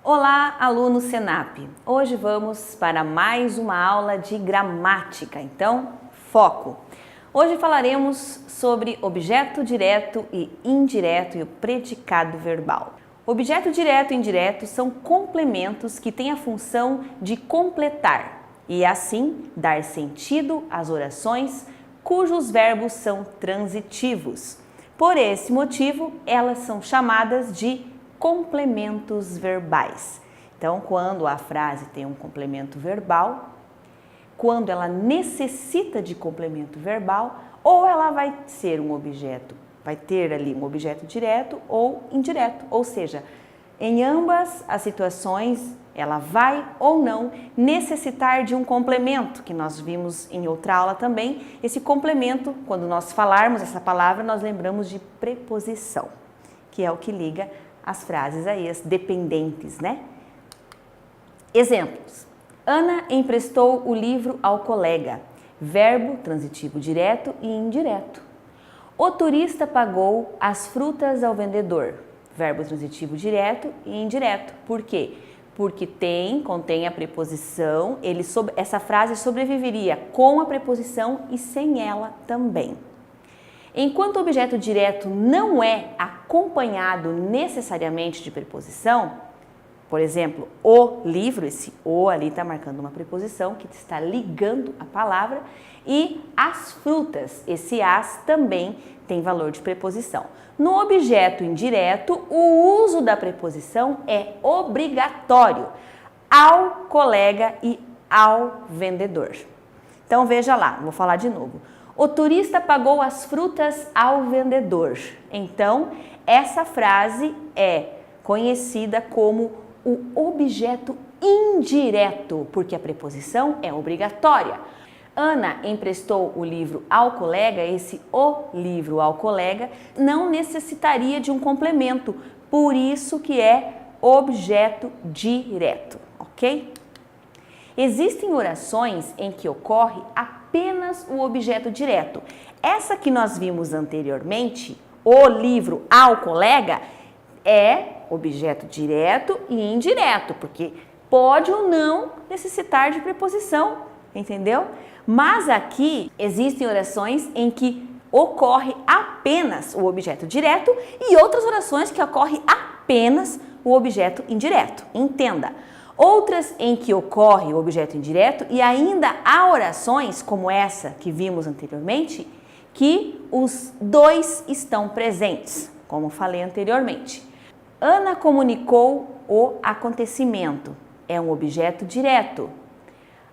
Olá, aluno Senap! Hoje vamos para mais uma aula de gramática, então foco! Hoje falaremos sobre objeto direto e indireto e o predicado verbal. Objeto direto e indireto são complementos que têm a função de completar e assim dar sentido às orações cujos verbos são transitivos. Por esse motivo, elas são chamadas de complementos verbais. Então, quando a frase tem um complemento verbal, quando ela necessita de complemento verbal, ou ela vai ser um objeto, vai ter ali um objeto direto ou indireto, ou seja, em ambas as situações, ela vai ou não necessitar de um complemento, que nós vimos em outra aula também. Esse complemento, quando nós falarmos essa palavra, nós lembramos de preposição, que é o que liga as frases aí, as dependentes, né? Exemplos. Ana emprestou o livro ao colega. Verbo transitivo direto e indireto. O turista pagou as frutas ao vendedor. Verbo transitivo direto e indireto. Por quê? Porque contém a preposição, essa frase sobreviveria com a preposição e sem ela também. Enquanto o objeto direto não é acompanhado necessariamente de preposição, por exemplo, o livro, esse o ali está marcando uma preposição que está ligando a palavra, e as frutas, esse as também tem valor de preposição. No objeto indireto, o uso da preposição é obrigatório ao colega e ao vendedor. Então veja lá, vou falar de novo. O turista pagou as frutas ao vendedor. Então, essa frase é conhecida como o objeto indireto, porque a preposição é obrigatória. Ana emprestou o livro ao colega, o livro ao colega não necessitaria de um complemento, por isso que é objeto direto, ok? Existem orações em que ocorre apenas o objeto direto. Essa que nós vimos anteriormente, o livro ao colega, é objeto direto e indireto, porque pode ou não necessitar de preposição, entendeu? Mas aqui existem orações em que ocorre apenas o objeto direto e outras orações que ocorre apenas o objeto indireto. Entenda! Outras em que ocorre o objeto indireto e ainda há orações como essa que vimos anteriormente, que os dois estão presentes, como falei anteriormente. Ana comunicou o acontecimento, é um objeto direto.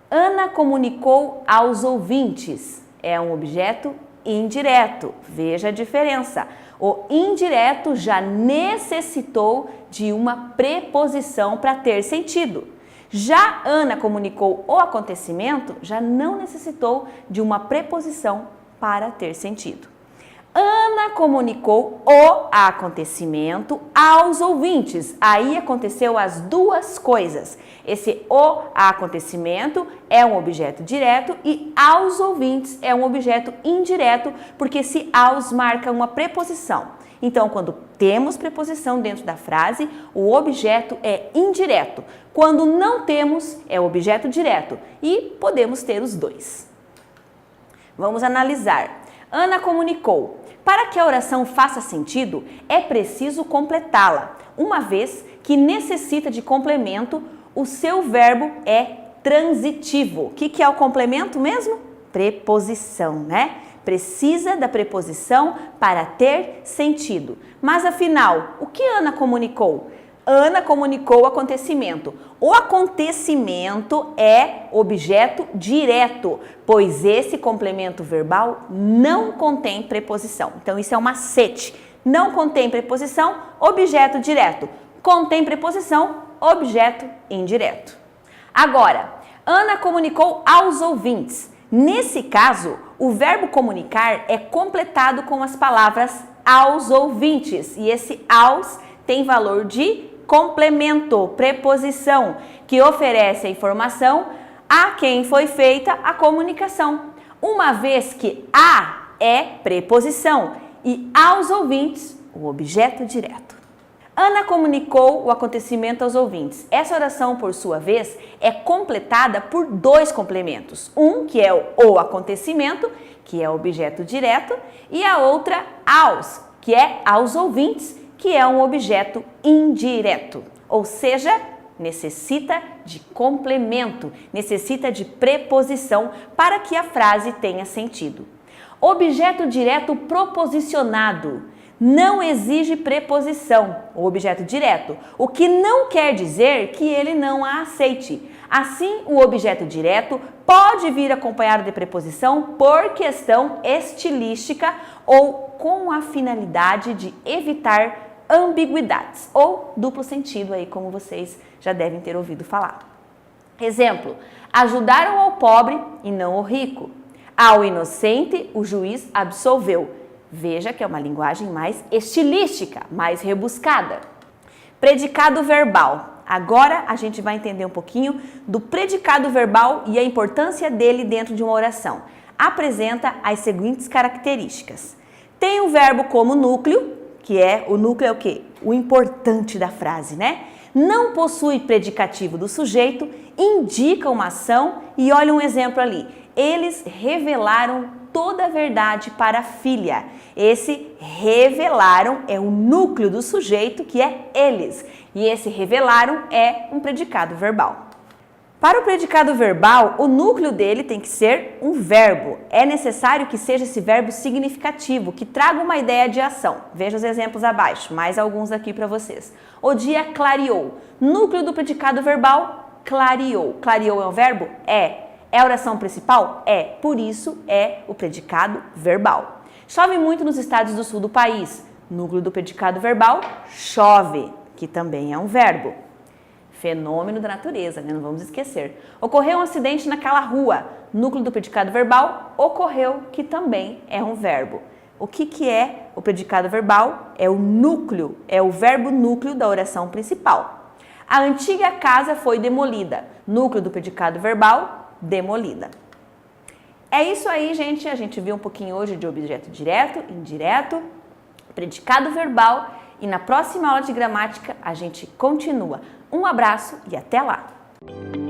Ana comunicou aos ouvintes, é um objeto indireto. Veja a diferença. O indireto já necessitou de uma preposição para ter sentido. Já Ana comunicou o acontecimento, já não necessitou de uma preposição para ter sentido. Ana comunicou o acontecimento aos ouvintes. Aí aconteceu as duas coisas. Esse o acontecimento é um objeto direto e aos ouvintes é um objeto indireto, porque esse aos marca uma preposição. Então, quando temos preposição dentro da frase, o objeto é indireto. Quando não temos, é objeto direto. E podemos ter os dois. Vamos analisar. Ana comunicou. Para que a oração faça sentido, é preciso completá-la. Uma vez que necessita de complemento, o seu verbo é transitivo. O que é o complemento mesmo? Preposição, né? Precisa da preposição para ter sentido. Mas afinal, o que Ana comunicou? Ana comunicou o acontecimento. O acontecimento é objeto direto, pois esse complemento verbal não contém preposição. Então, isso é um macete. Não contém preposição, objeto direto. Contém preposição, objeto indireto. Agora, Ana comunicou aos ouvintes. Nesse caso, o verbo comunicar é completado com as palavras aos ouvintes. E esse aos tem valor de complemento, preposição, que oferece a informação a quem foi feita a comunicação. Uma vez que a é preposição e aos ouvintes o objeto direto. Ana comunicou o acontecimento aos ouvintes. Essa oração, por sua vez, é completada por dois complementos. Um, que é o acontecimento, que é o objeto direto, e a outra, aos, que é aos ouvintes, que é um objeto indireto. Ou seja, necessita de complemento, necessita de preposição para que a frase tenha sentido. Objeto direto proposicionado não exige preposição, o objeto direto, o que não quer dizer que ele não a aceite. Assim, o objeto direto pode vir acompanhado de preposição por questão estilística ou com a finalidade de evitar ambiguidades ou duplo sentido aí, como vocês já devem ter ouvido falar. Exemplo: ajudaram ao pobre e não ao rico. Ao inocente, o juiz absolveu. Veja que é uma linguagem mais estilística, mais rebuscada. Predicado verbal. Agora a gente vai entender um pouquinho do predicado verbal e a importância dele dentro de uma oração. Apresenta as seguintes características. Tem o verbo como núcleo, que é, o núcleo é o quê? O importante da frase, né? Não possui predicativo do sujeito, indica uma ação e olha um exemplo ali. Eles revelaram toda a verdade para a filha. Esse revelaram é o núcleo do sujeito, que é eles. E esse revelaram é um predicado verbal. Para o predicado verbal, o núcleo dele tem que ser um verbo. É necessário que seja esse verbo significativo, que traga uma ideia de ação. Veja os exemplos abaixo, mais alguns aqui para vocês. O dia clareou. Núcleo do predicado verbal, clareou. Clareou é um verbo? É. É a oração principal? É. Por isso, é o predicado verbal. Chove muito nos estados do sul do país. Núcleo do predicado verbal, chove, que também é um verbo. Fenômeno da natureza, né? Não vamos esquecer. Ocorreu um acidente naquela rua. Núcleo do predicado verbal, ocorreu, que também é um verbo. O que é o predicado verbal? É o núcleo, é o verbo núcleo da oração principal. A antiga casa foi demolida. Núcleo do predicado verbal, demolida. É isso aí, gente. A gente viu um pouquinho hoje de objeto direto, indireto, predicado verbal e na próxima aula de gramática a gente continua. Um abraço e até lá!